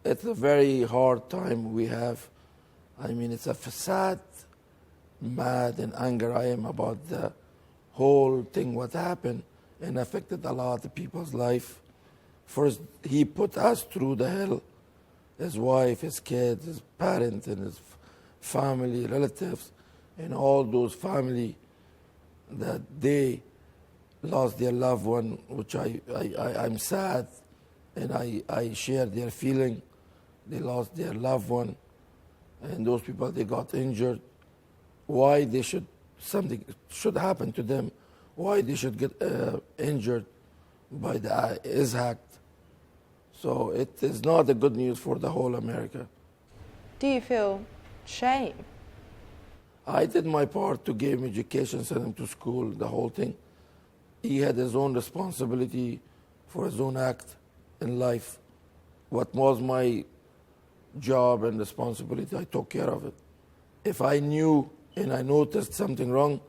it's a very hard time we have. I mean, it's a sad, mad, and anger I am about the whole thing, what happened, and affected a lot of people's life. First, he put us through the hell, his wife, his kids, his parents, and his family, relatives, and all those family that they lost their loved one, which I'm sad, and I share their feeling. They lost their loved one, and those people, they got injured. Why they should, something should happen to them, why they should get injured by the IS Act. So it is not a good news for the whole America. Do you feel shame? I did my part to give him education, send him to school, the whole thing. He had his own responsibility for his own act in life. What was my job and responsibility, I took care of it. If I knew and I noticed something wrong,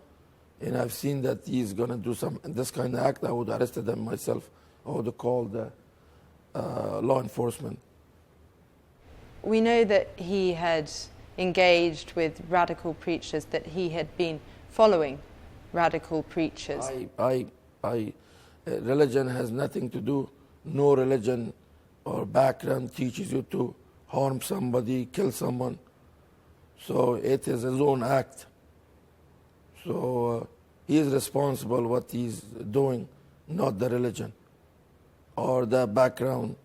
and I've seen that he's going to do this kind of act, I would arrest him myself. I would call the law enforcement. We know that he had engaged with radical preachers, that he had been following radical preachers. Religion has nothing to do. No religion or background teaches you to harm somebody, kill someone. So it is his own act. So he is responsible what he's doing, not the religion or the background.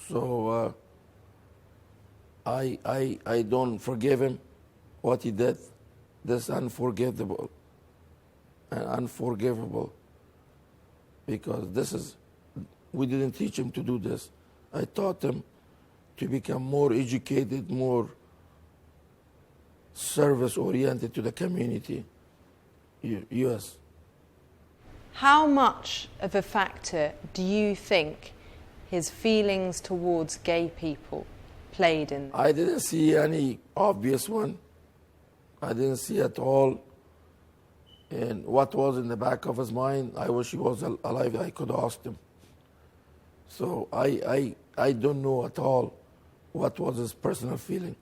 So I don't forgive him what he did. This is unforgivable and unforgivable, because we didn't teach him to do this. I taught him to become more educated, more service-oriented to the community. Yes. How much of a factor do you think his feelings towards gay people played in? I didn't see any obvious one. I didn't see at all. And what was in the back of his mind, I wish he was alive, I could ask him. So I don't know at all what was his personal feeling.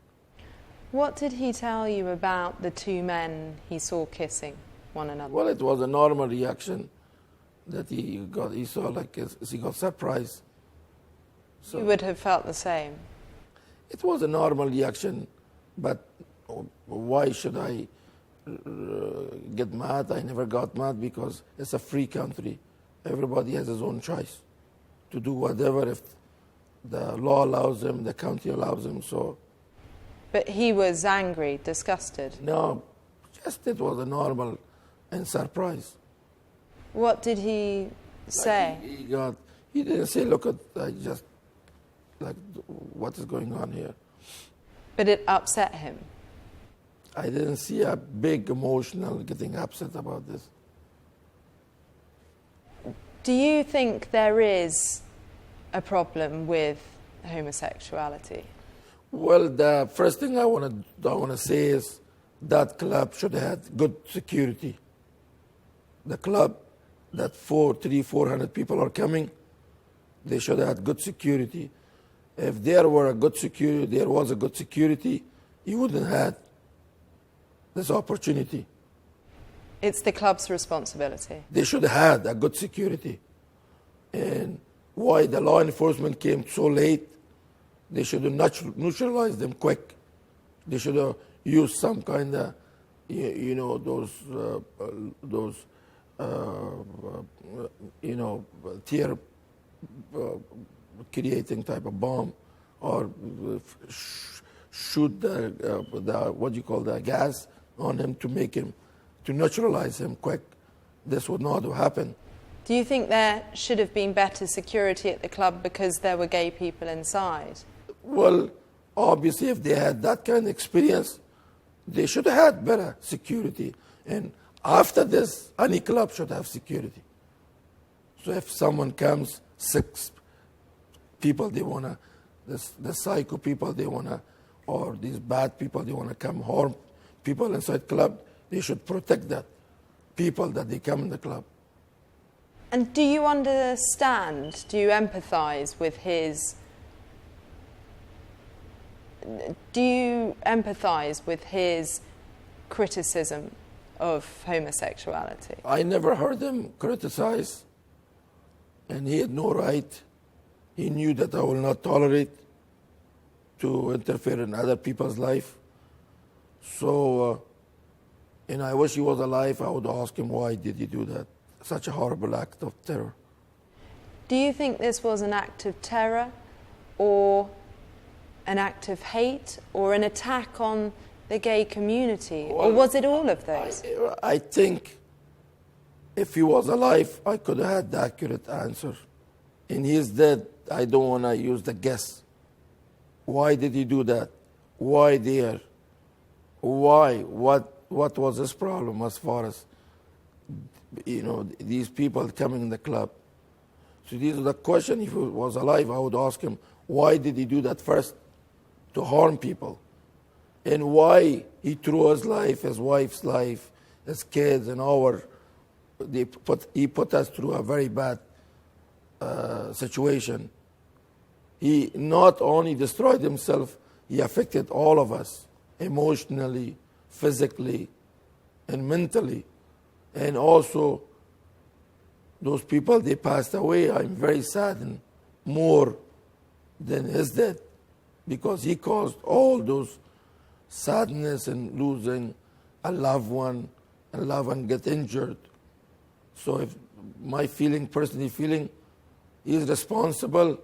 What did he tell you about the two men he saw kissing one another? Well, it was a normal reaction that he saw, like he got surprised. So you would have felt the same? It was a normal reaction, but why should I get mad? I never got mad, because it's a free country. Everybody has his own choice to do whatever if the law allows him, the county allows him. So. But he was angry, disgusted? No, just it was a normal and surprise. What did he say? He didn't say, look at, just like, what is going on here? But it upset him? I didn't see a big emotional getting upset about this. Do you think there is a problem with homosexuality? Well, the first thing I want to say is that club should have good security. The club that 400 people are coming, they should have good security. If there was a good security, you wouldn't have this opportunity. It's the club's responsibility. They should have had a good security. And why the law enforcement came so late, they should have neutralized them quick. They should have used some kind of, tear creating type of bomb, or shoot the gas on him to neutralize him quick. This would not have happened. Do you think there should have been better security at the club because there were gay people inside? Well, obviously, if they had that kind of experience, they should have had better security. And after this, any club should have security. So if someone comes, 6 people, the psycho people, or these bad people, they want to come harm people inside club, they should protect that people that they come in the club. And do you understand, do you empathize with his Do you empathise with his criticism of homosexuality? I never heard him criticize, and he had no right. He knew that I will not tolerate to interfere in other people's life. So, and I wish he was alive. I would ask him, why did he do that? Such a horrible act of terror. Do you think this was an act of terror, or an act of hate, or an attack on the gay community? Well, or was it all of those? I think if he was alive, I could have had the accurate answer. And he's dead. I don't want to use the guess. Why did he do that? Why there? Why? What was his problem as far as, these people coming in the club? So these are the question. If he was alive, I would ask him, why did he do that first? To harm people. And why he threw his life, his wife's life, his kids, and he put us through a very bad situation. He not only destroyed himself, he affected all of us emotionally, physically, and mentally. And also, those people, they passed away. I'm very saddened more than his death, because he caused all those sadness and losing a loved one get injured. So if my personally feeling, he's responsible.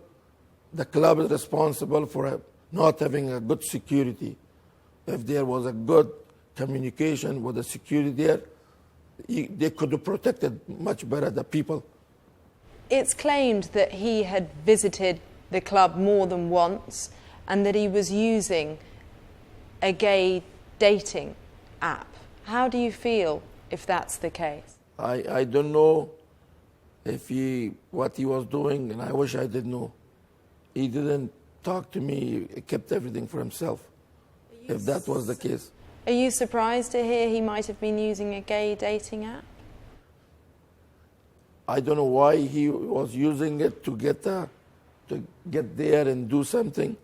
The club is responsible for not having a good security. If there was a good communication with the security there, they could have protected much better the people. It's claimed that he had visited the club more than once, and that he was using a gay dating app. How do you feel if that's the case? I don't know what he was doing, and I wish I did know. He didn't talk to me. He kept everything for himself, if that was the case. Are you surprised to hear he might have been using a gay dating app? I don't know why he was using it to get there and do something.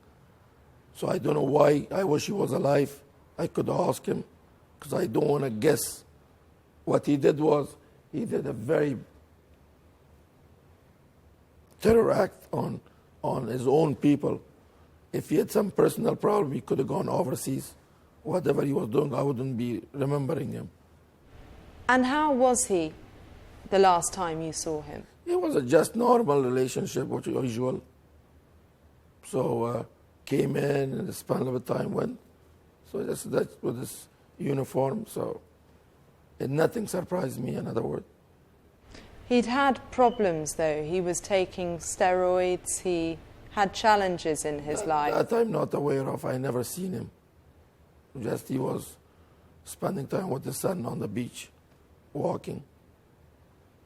So I don't know why. I wish he was alive. I could ask him, because I don't want to guess. What he did was, he did a very terror act on his own people. If he had some personal problem, he could have gone overseas. Whatever he was doing, I wouldn't be remembering him. And how was he the last time you saw him? It was a just normal relationship, which usual. So came in, and the span of time went. So that's with his uniform. So nothing surprised me, in other words. He'd had problems, though. He was taking steroids. He had challenges in his life. That I'm not aware of. I never seen him. Just he was spending time with the son on the beach, walking.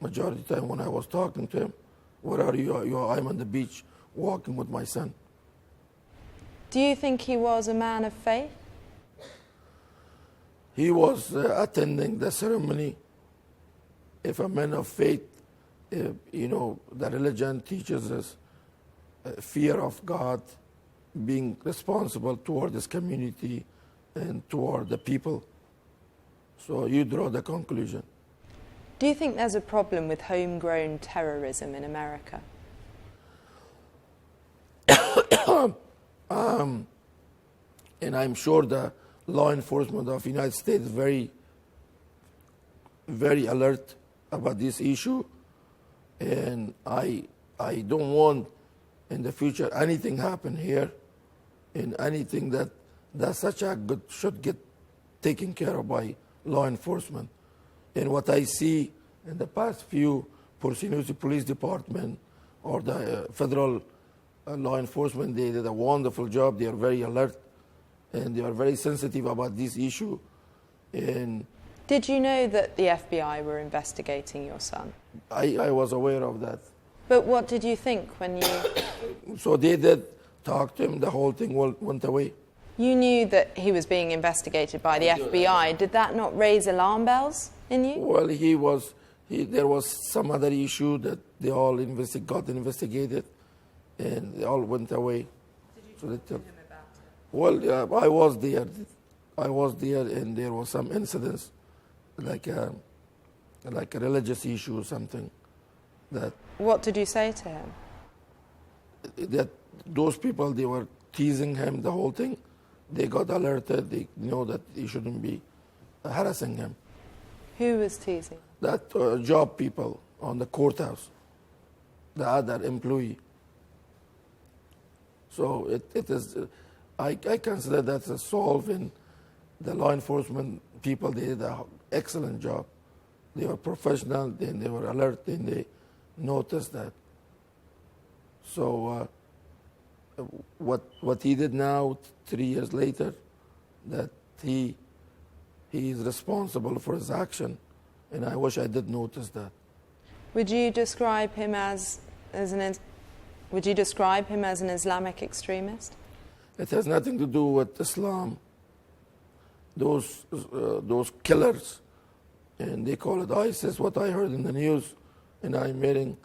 Majority of the time when I was talking to him, where are you? I'm on the beach walking with my son. Do you think he was a man of faith? He was attending the ceremony. If a man of faith, the religion teaches us fear of God, being responsible toward this community and toward the people. So you draw the conclusion. Do you think there's a problem with homegrown terrorism in America? And I'm sure the law enforcement of the United States is very, very alert about this issue. And I don't want in the future anything happen here, and anything that such a good should get taken care of by law enforcement. And what I see in the past few, Porcinusi Police Department or the federal law enforcement, they did a wonderful job. They are very alert, and they are very sensitive about this issue. And did you know that the FBI were investigating your son? I was aware of that. But what did you think when you... So they did talk to him. The whole thing went away. You knew that he was being investigated by the FBI. Did that not raise alarm bells in you? Well, there was some other issue that they all got investigated, and they all went away. Did you talk to him about Well, I was there. I was there, and there was some incidents, like a religious issue or something. That What did you say to him? those people, they were teasing him, the whole thing. They got alerted. They know that they shouldn't be harassing him. Who was teasing? That job people on the courthouse, the other employee. So it is. I consider that a solve, and the law enforcement people, they did an excellent job. They were professional, and they were alert, and they noticed that. So what he did now, 3 years later, that he is responsible for his action, and I wish I did notice that. Would you describe him as an Islamic extremist? It has nothing to do with Islam. Those killers, and they call it ISIS, what I heard in the news, and I'm hearing,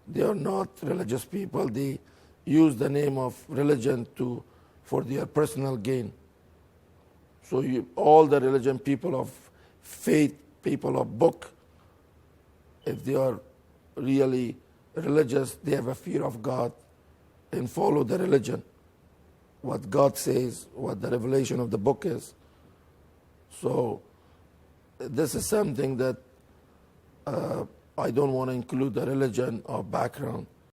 they are not religious people. They use the name of religion for their personal gain. So all the religion people of faith, people of book, if they are really religious, they have a fear of God and follow the religion, what God says, what the revelation of the book is. So this is something that I don't want to include the religion or background.